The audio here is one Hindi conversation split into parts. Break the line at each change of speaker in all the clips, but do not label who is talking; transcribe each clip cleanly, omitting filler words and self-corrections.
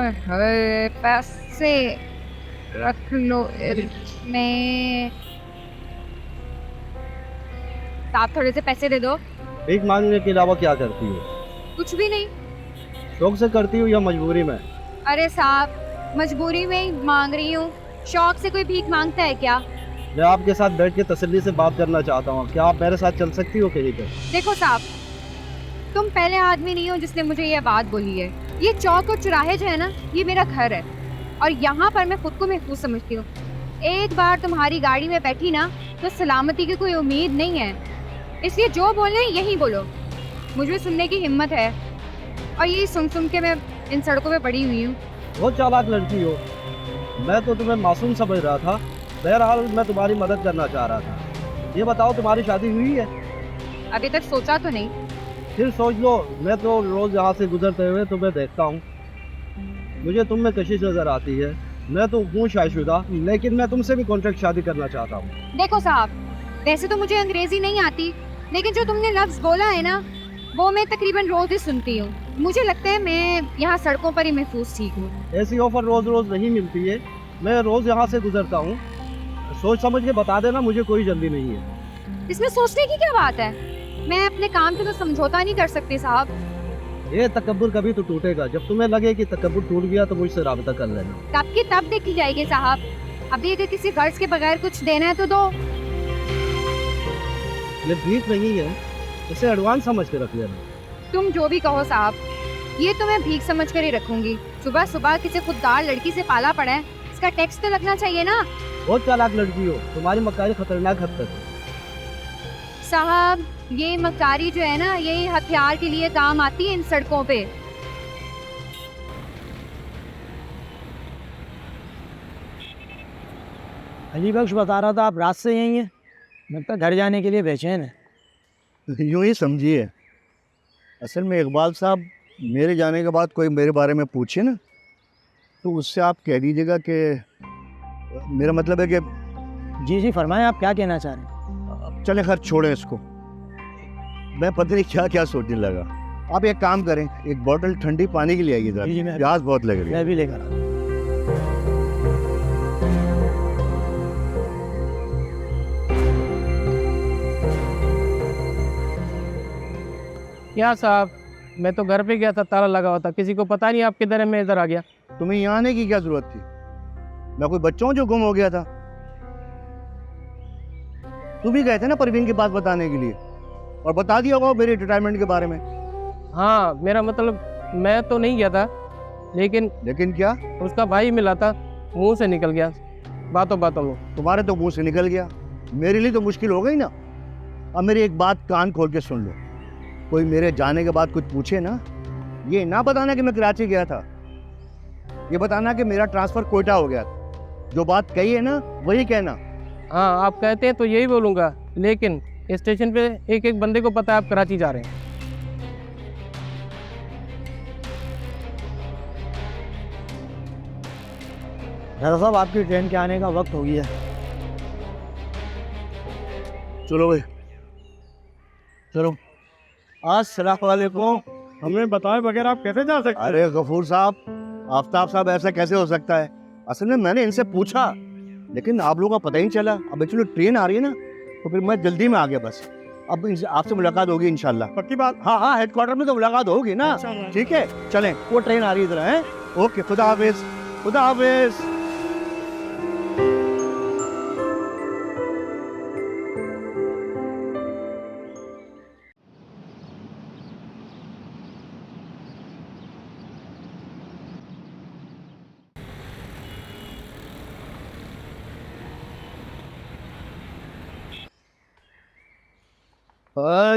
हाय, पैसे रख लो इसमें। आप थोड़े से पैसे दे दो।
भीख मांगने के अलावा क्या करती हो?
कुछ भी नहीं।
शौक से करती हो या मजबूरी में?
अरे साहब, मजबूरी में ही मांग रही हूँ। शौक से कोई भीख मांगता है क्या?
मैं आपके साथ बैठ के तसल्ली से बात करना चाहता हूँ। क्या आप मेरे साथ चल सकती हो कहीं पर?
देखो साहब, तुम पहले आदमी नहीं हो जिसने मुझे ये बात बोली है। ये चौक और चौराहे जो है ना, ये मेरा घर है और यहाँ पर मैं खुद को महफूज समझती हूँ। एक बार तुम्हारी गाड़ी में बैठी ना, तो सलामती की कोई उम्मीद नहीं है। इसलिए जो बोले यही बोलो। मुझे सुनने की हिम्मत है और यही सुन के मैं इन सड़कों पे पड़ी हुई हूँ।
बहुत चालाक लड़की हो। मैं तो तुम्हें मासूम समझ रहा था। बहरहाल मैं तुम्हारी मदद करना चाह रहा था। ये बताओ, तुम्हारी शादी हुई है?
अभी तक सोचा तो नहीं।
फिर सोच लो। मैं तो रोज यहाँ से गुजरते हुए तुम्हें देखता हूँ। मुझे तुम में कशिश नजर आती है। मैं तो हूँ शादीशुदा, लेकिन मैं तुमसे भी कॉन्ट्रैक्ट शादी करना चाहता हूँ।
देखो साहब, वैसे तो मुझे अंग्रेजी नहीं आती, लेकिन जो तुमने लफ्ज बोला है ना, वो मैं तकरीबन रोज ही सुनती हूँ। मुझे लगता है मैं यहाँ सड़कों पर ही महफूज ठीक हूँ।
ऐसी ऑफर रोज रोज नहीं मिलती है। मैं रोज यहाँ से गुजरता हूँ। सोच समझ के बता देना, मुझे कोई जल्दी नहीं है।
इसमें सोचने की क्या बात है? मैं अपने काम के तो समझौता नहीं कर सकती साहब।
ये तकब्बुर कभी तो टूटेगा। जब तुम्हें लगे कि तकब्बुर टूट गया तो मुझसे राब्ता कर लेना।
तब की तब देखी जाएगी साहब। अभी अगर किसी गर्ज के बगैर कुछ देना है तो दो।
ये भीख नहीं है, इसे एडवांस समझ के रख लेना।
तुम जो भी कहो साहब, ये तो मैं भीख समझ कर ही रखूंगी। सुबह सुबह किसी खुददार लड़की से पाला पड़ा है, इसका टैक्स तो लगना चाहिए ना।
बहुत चालाक लड़की हो। तुम्हारी मक्कारी खतरनाक हद तक है।
साहब, ये मक्कारी जो है ना, ये हथियार के लिए काम आती है इन सड़कों पे।
अली बख्श बता रहा था आप रात से यहीं हैं। लगता है घर जाने के लिए बेचैन है।
यूँ ही समझिए। असल में इकबाल साहब, मेरे जाने के बाद कोई मेरे बारे में पूछे ना, तो उससे आप कह दीजिएगा कि मेरा मतलब है कि
जी जी फरमाएं, आप क्या कहना चाह रहे हैं?
चले खैर छोड़ें इसको। मैं पता नहीं क्या क्या सोचने लगा। आप एक काम करें, एक बोतल ठंडी पानी की ले आइए
जी, जी,
जरा,
मैं-
प्यास बहुत लग रही है।
मैं भी लेकर आता हूं।
क्या साहब, मैं तो घर पे गया था, ताला लगा हुआ था, किसी को पता नहीं आप किधर है, मैं इधर आ गया।
तुम्हें यहाँ आने की क्या जरूरत थी? मैं कोई बच्चा हूँ जो गुम हो गया था? तुम ही गए थे ना परवीन की बात बताने के लिए, और बता दिया होगा मेरे रिटायरमेंट के बारे में।
हाँ, मेरा मतलब मैं तो नहीं गया था,
लेकिन क्या?
उसका भाई मिला था, मुंह से निकल गया बातों बातों में।
तुम्हारे तो मुंह से निकल गया, मेरे लिए तो मुश्किल हो गई ना। अब मेरी एक बात कान खोल के सुन लो। कोई मेरे जाने के बाद कुछ पूछे ना, ये ना बताना कि मैं कराची गया था, ये बताना कि मेरा ट्रांसफर कोयटा हो गया था। जो बात कही है ना, वही कहना।
हाँ, आप कहते हैं तो यही बोलूँगा, लेकिन स्टेशन पे एक एक बंदे को पता है आप कराची जा रहे हैं।
दादा साहब, आपकी ट्रेन के आने का वक्त हो गया।
चलो भाई, चलो। अस्सलाम वालेकुम।
हमें बताए बगैर आप कैसे जा सकते?
अरे गफूर साहब, आफ्ताब साहब, ऐसा कैसे हो सकता है? असल में मैंने इनसे पूछा, लेकिन आप लोगों का पता ही नहीं चला। अब एक्चुअली ट्रेन आ रही है ना, तो फिर मैं जल्दी में आ गया बस। अब आपसे मुलाकात होगी इंशाल्लाह।
पक्की बात?
हाँ हाँ, हेडक्वार्टर में तो मुलाकात होगी ना। ठीक है, चलें, वो ट्रेन आ रही है इधर है। ओके, खुदा हाफिज। खुदा हाफिज।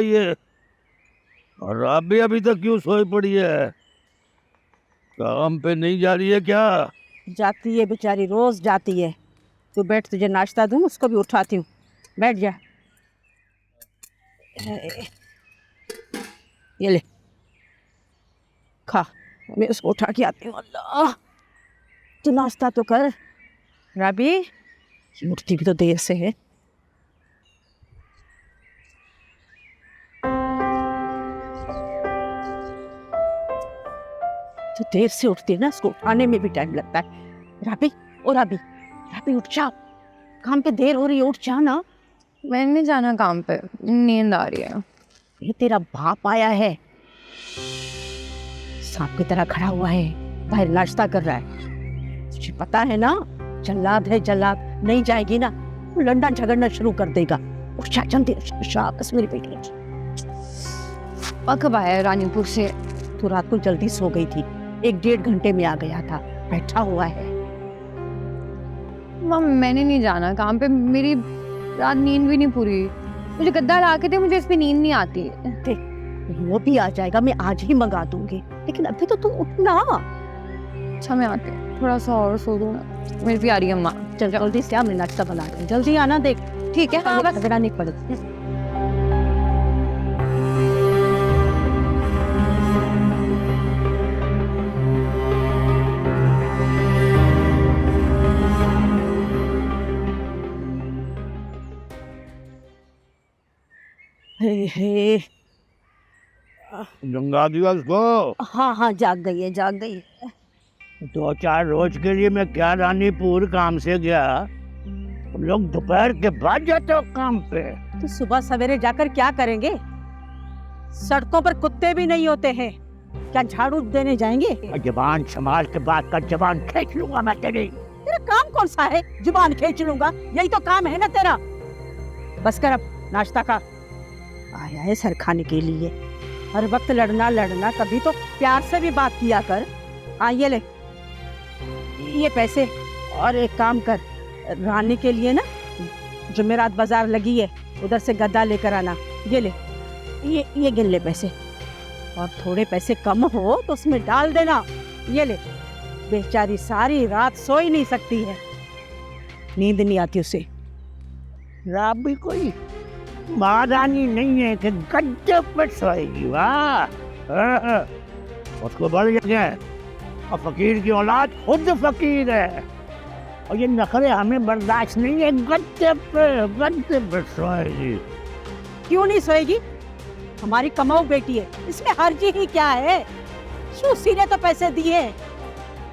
ये और आप भी अभी तक क्यों सोई पड़ी है? काम पे नहीं जा रही है क्या?
जाती है बेचारी, रोज जाती है। तू बैठ, तुझे नाश्ता दूं, उसको भी उठाती हूँ। बैठ जा। ये ले, खा। मैं उसको उठा के आती हूँ। अल्लाह, तू नाश्ता तो कर। राबी, ये उठती भी तो देर से है। तो देर से उठती है ना, उसको उठाने में भी टाइम लगता है। राबी, ओ राबी, राबी उठ जा, काम पे देर हो रही है, उठ जा ना।
मैंने नहीं जाना काम पे, नींद आ रही है।
ये तेरा बाप आया है, सांप की तरह खड़ा हुआ है, बाहर नाश्ता कर रहा है। तुझे पता है ना, जल्लाद है जल्लाद, नहीं जाएगी ना वो लंडा झगड़ना शुरू कर देगा। उठ जा जल्दी, शाबाश मेरी बेटी।
कब आया रानीपुर से?
तू रात को जल्दी सो गई थी, 1-1.5 घंटे में आ गया था, बैठा हुआ है।
मम मैंने नहीं जाना काम पे, मेरी रात नींद भी नहीं पूरी। मुझे गद्दा ला के दे, मुझे इस पे नींद नहीं आती।
देख वो भी आ जाएगा, मैं आज ही मंगा दूंगी, लेकिन अभी तो तू उठना।
अच्छा मैं आती हूँ, थोड़ा सा और सो दूँ ना, मेरी भी आ रही है अम्मा।
चल जल्दी से आ, मैं नाश्ता बना रही हूँ, जल्दी आना। देख
ठीक है, हाँ बस।
अगर आने पड़े। हे
जंगा दिया उसको।
हाँ हाँ, जाग गई है, जाग गई है।
2-4 रोज के लिए मैं क्या रानीपुर काम से गया, तुम लोग दोपहर के बाद जाते हो काम पे।
तो सुबह सवेरे जाकर क्या करेंगे? सड़कों पर कुत्ते भी नहीं होते हैं, क्या झाड़ू देने जाएंगे?
जबान संभाल के बात कर, जबान खींच लूंगा मैं तेरी।
तेरा काम कौन सा है जुबान खींच लूंगा? यही तो काम है ना तेरा। बस कर, अब नाश्ता का। आया है सर खाने के लिए, हर वक्त लड़ना लड़ना, कभी तो प्यार से भी बात किया कर। हाँ ये ले, ये पैसे, और एक काम कर, रानी के लिए ना जुमेरात बाजार लगी है, उधर से गद्दा लेकर आना। ये ले, ये गिन ले पैसे, और थोड़े पैसे कम हो तो उसमें डाल देना। ये ले, बेचारी सारी रात सो ही नहीं सकती है, नींद नहीं आती उसे।
राबी कोई महारानी नहीं है कि गद्दे पर सोएगी। वाह, उसको बढ़ गया, और फकीर की औलाद खुद फकीर है, और ये नखरे हमें बर्दाश्त नहीं है। गद्दे पे सोएगी।
क्यों नहीं सोएगी? हमारी कमाऊ बेटी है, इसमें हर्जी ही क्या है? सूसी ने तो पैसे दिए,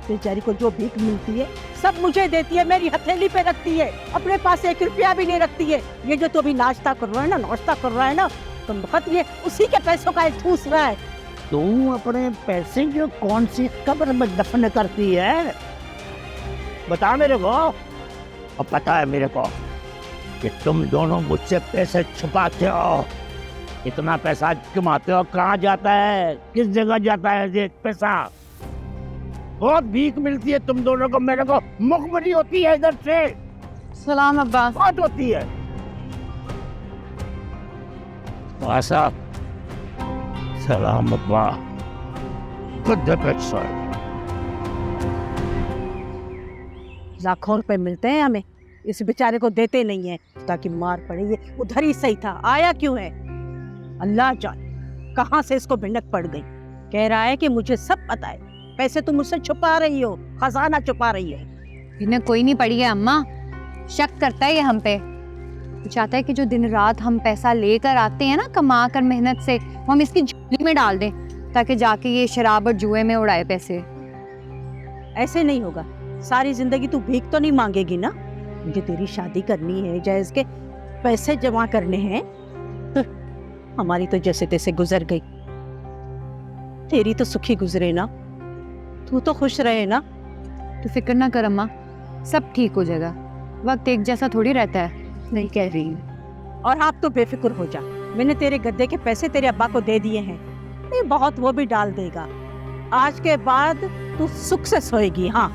बेचारी को जो भीख मिलती है सब मुझे देती है, मेरी हथेली पे रखती है, अपने पास 1 रुपया भी नहीं रखती है। ये जो तो अभी नाश्ता कर रहा है ना, नाश्ता कर रहा है ना, तो वक्त ये उसी के पैसों का ठूस रहा है।
तू अपने पैसे जो कौन सी कब्र में दफन करती है, बता मेरे को। और पता है मेरे को कि तुम दोनों मुझसे पैसे छुपाते हो, इतना पैसा कमाते हो, कहाँ जाता है, किस जगह जाता है ये पैसा? बहुत भीख मिलती है तुम दोनों को, मेरे को मुखबरी होती है इधर से।
सलाम अब्बा।
बहुत होती है। ऐसा सलाम अब्बा,
लाखों रुपए मिलते हैं हमें, इस बेचारे को देते नहीं है ताकि मार पड़े। ये उधर ही सही था, आया क्यों है अल्लाह जाने कहाँ से इसको भिनक पड़ गई। कह रहा है कि मुझे सब पता है, पैसे तुम मुझसे छुपा रही हो, खजाना छुपा रही हो।
इन्हें कोई नहीं पड़ी है अम्मा, शक करता है ये हम पे। वो चाहता है कि जो दिन रात हम पैसा लेकर आते हैं ना, कमा कर मेहनत से, वो हम इसकी झोली में डाल दें, ताकि जाके ये शराब और जुए में उड़ाए पैसे।
ऐसे नहीं होगा, सारी जिंदगी तू भीख तो नहीं मांगेगी ना। मुझे तेरी शादी करनी है, जहेज के पैसे जमा करने हैं, तो हमारी तो जैसे तैसे गुजर गई, तेरी तो सुखी गुजरे ना, तू तो खुश रहे ना।
तो फिक्र ना कर अम्मा, सब ठीक हो जाएगा। वक्त एक जैसा थोड़ी रहता है।
नहीं कह रही हूँ। और आप तो बेफिक्र हो जा, मैंने तेरे गद्दे के पैसे तेरे अब्बा को दे दिए हैं, नहीं बहुत वो भी डाल देगा। आज के बाद तू सुख से सोएगी। हाँ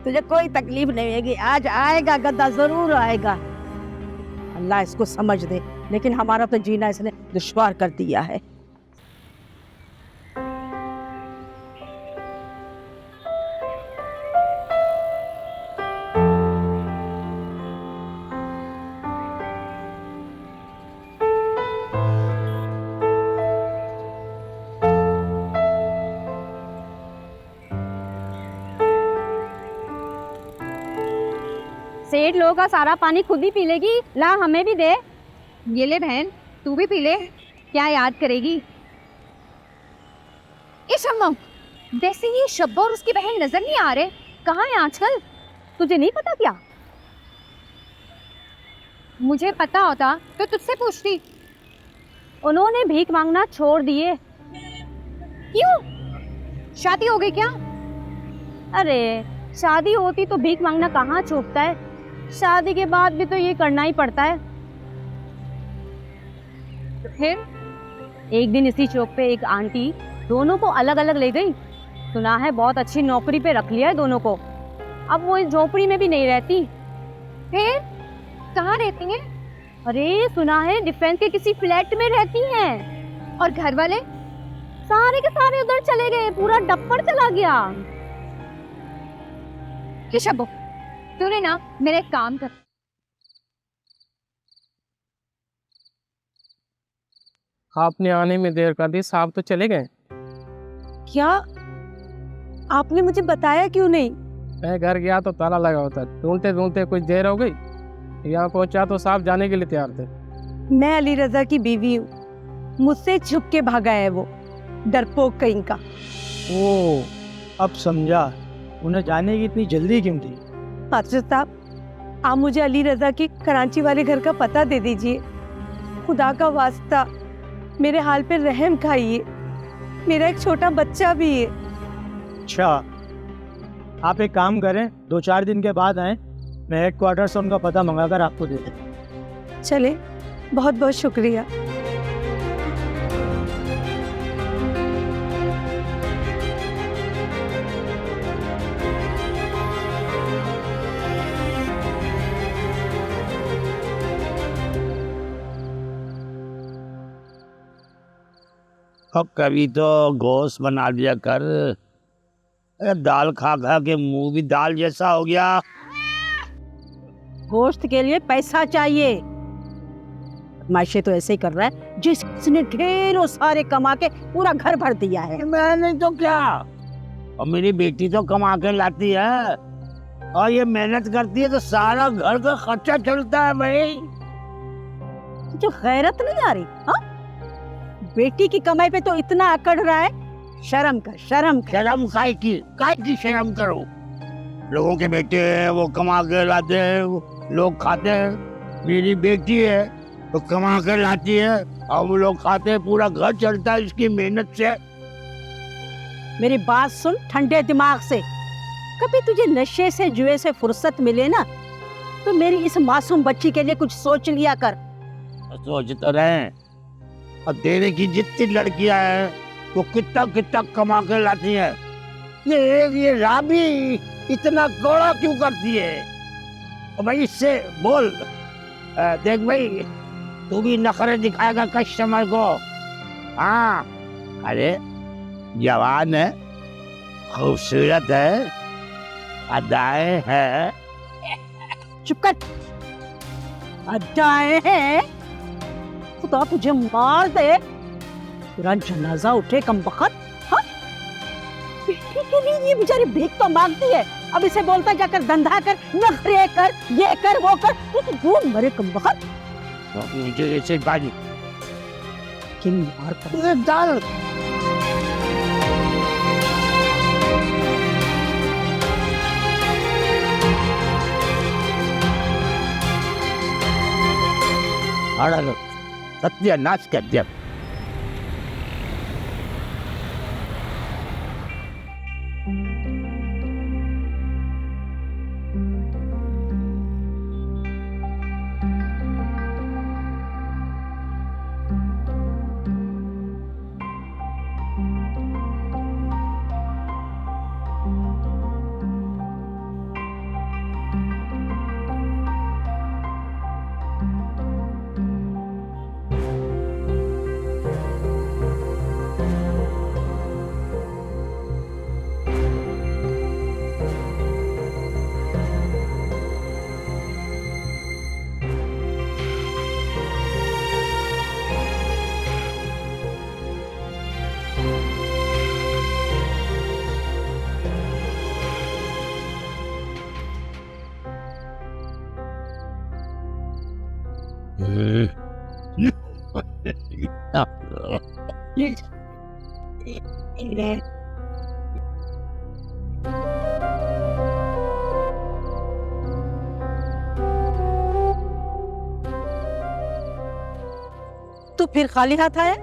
तुझे कोई तकलीफ नहीं होगी, आज आएगा गद्दा, जरूर आएगा। अल्लाह इसको समझ दे, लेकिन हमारा तो जीना इसने दुश्वार कर दिया है।
सेठ लोगों का सारा पानी खुद ही पी लेगी, ला हमें भी दे। ये ले बहन, तू भी पी ले, क्या याद करेगी। ये शम्मा, वैसे ये शब्बा और उसकी बहन नजर नहीं आ रहे, कहाँ है आजकल? तुझे नहीं पता क्या? मुझे पता होता तो तुझसे पूछती।
उन्होंने भीख मांगना छोड़ दिए।
क्यों? शादी हो गई क्या?
अरे शादी होती तो भीख मांगना कहाँ छूटता है, शादी के बाद भी तो ये करना ही पड़ता है।
तो फिर
एक दिन इसी चौक पे एक आंटी दोनों को अलग अलग ले गई। सुना है बहुत अच्छी नौकरी पे रख लिया है दोनों को। अब वो इस झोपड़ी में भी नहीं रहती।
फिर कहाँ रहती हैं?
अरे सुना है डिफेंस के किसी फ्लैट में रहती हैं।
और घर वाले?
सारे के सारे उधर चले गए, पूरा डप्पर चला गया।
कि शब्बो, तूने ना मेरा एक काम कर।
आपने आने में देर कर दी, साहब तो चले गए।
क्या आपने मुझे बताया क्यों नहीं?
मैं घर गया तो ताला लगा होता, ढूंढते ढूंढते कुछ देर हो गई, यहाँ पहुंचा तो साहब जाने के लिए तैयार थे।
मैं अली रजा की बीवी हूँ, मुझसे छुप के भागा है वो डरपोक कहीं का।
ओ, अब समझा उन्हें जाने की इतनी जल्दी क्यों थी।
पास्टर साहब, आप मुझे अली रजा के कराची वाले घर का पता दे दीजिए। खुदा का वास्ता मेरे हाल पे रहम खाइए, मेरा एक छोटा बच्चा भी है।
अच्छा, आप एक काम करें, 2-4 दिन के बाद आएं, मैं हेडक्वार्टर से उनका पता मंगाकर आपको दे दूँ।
चले, बहुत बहुत शुक्रिया।
अब कभी तो गोश्त बना दिया कर। अरे दाल खा खा के मुंह भी दाल जैसा हो गया।
गोश्त के लिए पैसा चाहिए। माशे तो ऐसे ही कर रहा है जिसने ढेरों सारे कमा के पूरा घर भर दिया है।
मैं नहीं तो क्या, और मेरी बेटी तो कमा के लाती है और ये मेहनत करती है तो सारा घर का खर्चा चलता है भाई।
जो गैरत नहीं आ रही? हाँ, बेटी की कमाई पे तो इतना अकड़ रहा है। शर्म कर, शर्म कर।
शर्म काय की शर्म करो। लोगों के बेटे हैं वो कमा के लाते हैं, वो लोग खाते हैं। मेरी बेटी है तो कमा के लाती है और वो लोग खाते हैं, पूरा घर चलता है इसकी मेहनत से।
मेरी बात सुन ठंडे दिमाग से। कभी तुझे नशे से जुए से फुर्सत मिले ना तो मेरी इस मासूम बच्ची के लिए कुछ सोच लिया कर।
सोच तो रहे, और तेरे की जितनी लड़कियां हैं वो कितना कितना कमा के लाती है। ये राबी इतना कौड़ा क्यों करती है? और भाई इससे बोल, देख भाई तू भी नखरे दिखाएगा कस्टमर को। हाँ, अरे जवान है, खूबसूरत है, अदाएं है।
चुप कर। अड्डाए हैं, खुदा तुझे मार दे। पूरा जनाजा उठे कमबख्त। हाँ, बेटी के लिए ये बेचारी भीख तो मांगती है, अब इसे बोलता जाकर धंधा कर, नखरे कर, ये कर वो कर, तो भूख मरे कमबख्त।
मुझे ऐसे बाजी
किन मार कर
तुझे डाल। सत्यानाश कर दिया।
तू फिर खाली हाथ आया?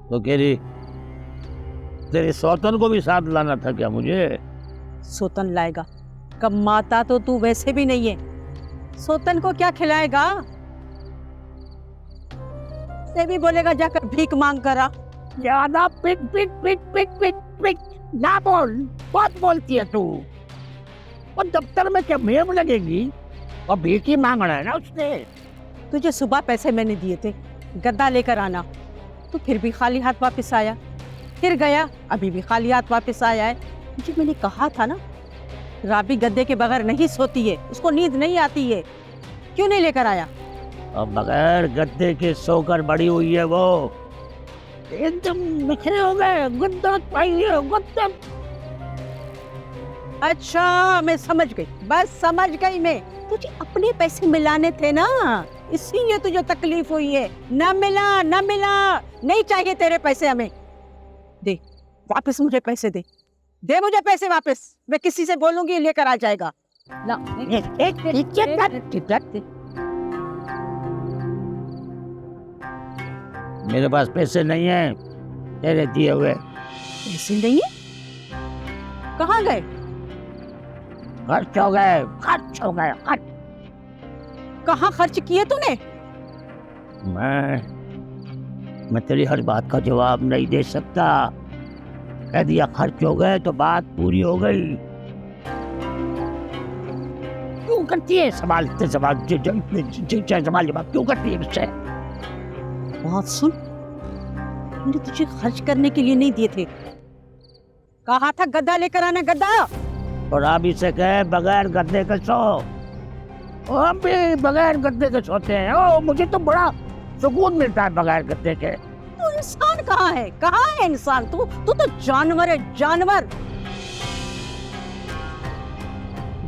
तो कह रही तेरे सौतन को भी साथ लाना था क्या मुझे?
सोतन लाएगा? कब माता तो तू वैसे भी नहीं है, सोतन को क्या खिलाएगा? से भी बोलेगा जाकर भीख मांग करा।
ज्यादा पिट पिट पिट पिट पिट पिट ना बोल, बहुत बोलती है तू। और दफ्तर में क्या मेम लगेगी? और भीख ही मांगना है ना उसने।
तुझे सुबह पैसे मैंने दिए थे गद्दा लेकर आना, तू फिर भी खाली हाथ वापस आया, फिर गया अभी भी खाली हाथ वापस आया है। मुझे मैंने कहा था ना, राबी गद्दे के बगैर नहीं सोती है, उसको नींद नहीं आती है, क्यों नहीं लेकर आया?
और बगैर गद्दे के सोकर बड़ी हुई है वो, एकदम बिखरे हो गए, गद्दा पाइए गद्दा।
अच्छा मैं समझ गई, बस समझ गई मैं। तुझे अपने पैसे मिलाने थे ना, इसीलिए तुझे तकलीफ हुई है। ना मिला, ना मिला, नहीं चाहिए तेरे पैसे हमें। दे वापस मुझे पैसे दे, दे मुझे पैसे वापस। मैं किसी से बोलूंगी लेकर आ जाएगा। ना
मेरे पास पैसे नहीं है तेरे दिए हुए।
पैसे नहीं है? कहाँ गए?
खर्च हो गए, खर्च हो गए, खर्च।
कहाँ खर्च किए तूने?
मैं तेरी हर बात का जवाब नहीं दे सकता। कह दिया खर्च हो गए तो बात पूरी हो गई। क्यों करती है सवाल सवाल जवाब क्यों करती है मुझसे?
बात सुन, मैंने तुझे खर्च करने के लिए नहीं दिए थे, कहा था गद्दा लेकर आना, गद्दा।
और आप इसे कहे बगैर गद्दे के सो। और हम भी बगैर गद्दे के सोते हैं। ओ मुझे तो बड़ा सुकून मिलता है बगैर गद्दे के।
तू इंसान कहाँ है? कहाँ है इंसान? तू तू तो जानवर है, जानवर।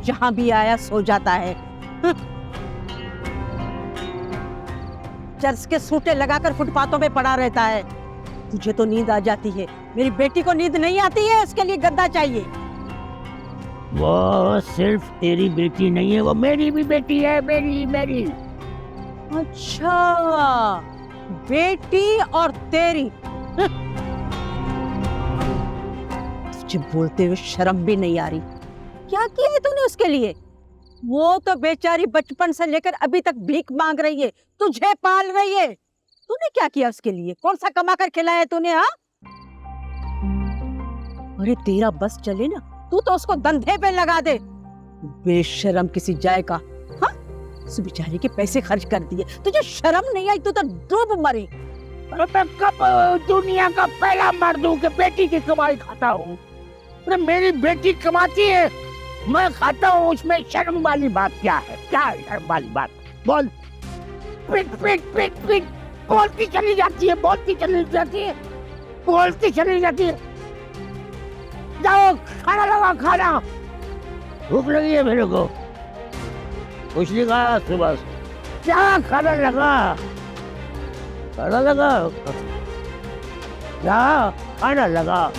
जहां भी आया सो जाता है। चर्च के सूटे लगाकर फुटपाथों पे पड़ा रहता है। तुझे तो नींद आ जाती है, मेरी बेटी को नींद नहीं आती है, इसके लिए गद्दा चाहिए।
वो सिर्फ तेरी बेटी नहीं है, वो मेरी भी बेटी है, मेरी।
अच्छा, बेटी और तेरी। तुझे बोलते हुए शर्म भी नहीं आ रही? क्या किया है तूने उसके लिए? वो तो बेचारी बचपन से लेकर अभी तक भीख मांग रही है, तुझे पाल रही है। तूने क्या किया उसके लिए? कौन सा कमा कर खिलाया तूने? हाँ, अरे तेरा बस चले ना, तू तो उसको धंधे पे लगा दे। बेशरम किसी जाए का। हाँ, उस बेचारी के पैसे खर्च कर दिए, तुझे शर्म नहीं आई? तू तो डूब मरी।
अरे मैं कब दुनिया का पहला मर्द हूँ कि बेटी की कमाई खाता हूँ? अरे मेरी बेटी कमाती है, मैं खाता हूँ, उसमें शर्म वाली बात क्या है? क्या है शर्म वाली बात? बोल। पिट पिट पिट पिट बोलती चली जाती है, बोलती चली जाती है, बोलती चली जाती है। जाओ खाना लगा, खाना। भूख लगी है मेरे को, कुछ नहीं खाया सुबह से। क्या खाना लगा? खाना लगा, क्या खाना लगा?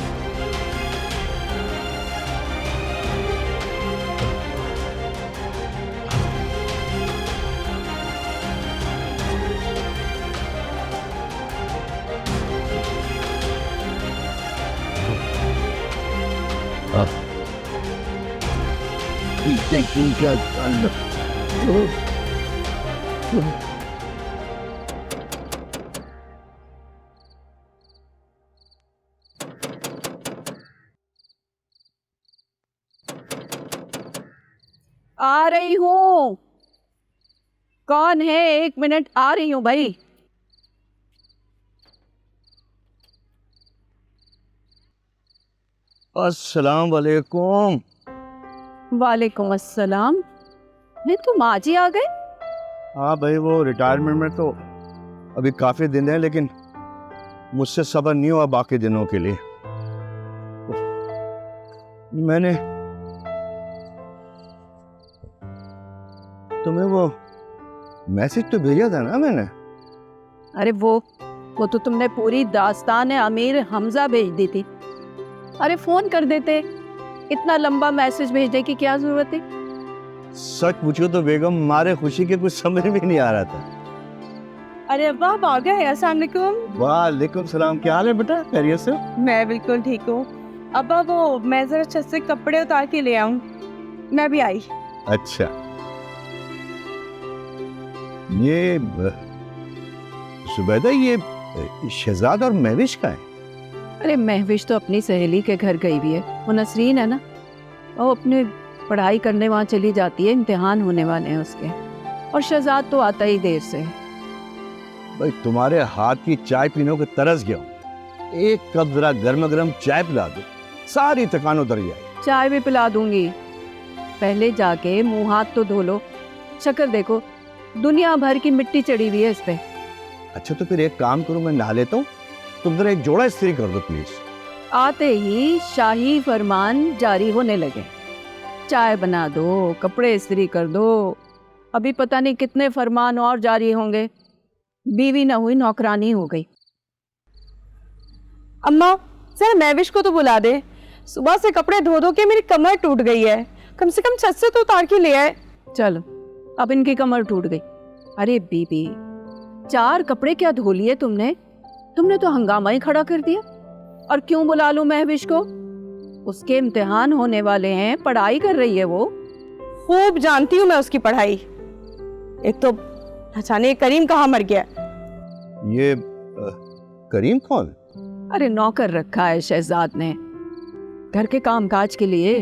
क्या
आ रही हूँ। कौन है? 1 मिनट, आ रही हूँ भाई।
अस्सलाम वालेकुम।
वालेकुम अस्सलाम। नहीं, तुम आज ही आ गए?
हाँ भाई, वो रिटायरमेंट में तो अभी काफ़ी दिन है, लेकिन मुझसे सब्र नहीं हुआ बाकी दिनों के लिए। मैंने तुम्हें वो मैसेज तो भेजा था ना मैंने।
अरे वो वो तो तुमने पूरी दास्तान अमीर हमजा भेज दी थी। अरे फोन कर देते, इतना लंबा मैसेज भेजने की क्या जरूरत है?
सच पूछो तो बेगम, मारे खुशी के कुछ समझ में नहीं आ रहा था।
अरे अब्बा आप आ गए, अस्सलाम वालेकुम।
वालेकुम सलाम, क्या हाल है बेटा, खैरियत से?
मैं बिल्कुल ठीक हूँ। अब्बा वो मैं जरा छत से कपड़े उतार के ले आऊँ, मैं भी आई।
अच्छा, ये जुबैदा, ये शहजाद और महविश का है?
अरे महविश तो अपनी सहेली के घर गई हुई है, वो नसरीन है ना, वो अपने पढ़ाई करने वहाँ चली जाती है, इम्तिहान होने वाले हैं उसके। और शहजाद तो आता ही देर से है।
भाई तुम्हारे हाथ की चाय पीने को तरस गया हूँ, एक कप जरा गर्म गर्म चाय पिला दो, सारी थकान उतर जाए।
चाय भी पिला दूंगी, पहले जाके मुंह हाथ तो धो लो। शक्कर देखो, दुनिया भर की मिट्टी चढ़ी हुई है इस पे।
अच्छा तो फिर एक काम करो, मैं नहा लेता हूँ, तुम जरा एक जोड़ा इस्त्री कर दो प्लीज।
आते ही शाही फरमान जारी होने लगे, चाय बना दो, कपड़े इस्त्री कर दो, अभी पता नहीं कितने फरमान और जारी होंगे। बीवी न हुई नौकरानी हो गई।
अम्मा जरा महविश को तो बुला दे, सुबह से कपड़े धो धो के मेरी कमर टूट गई है, कम से कम छत से तो उतार के ले आए।
चलो, अब इनकी कमर टूट गई। अरे बीबी, 4 कपड़े क्या धो लिए तुमने? तुमने तो हंगामा ही खड़ा कर दिया। और क्यों बुला लूं महविश को? उसके इम्तिहान होने वाले हैं, पढ़ाई कर रही है वो।
खूब जानती हूँ मैं उसकी पढ़ाई। एक तो अचानक करीम कहाँ मर गया।
ये करीम कौन?
अरे नौकर रखा है शहजाद ने, घर के कामकाज के लिए।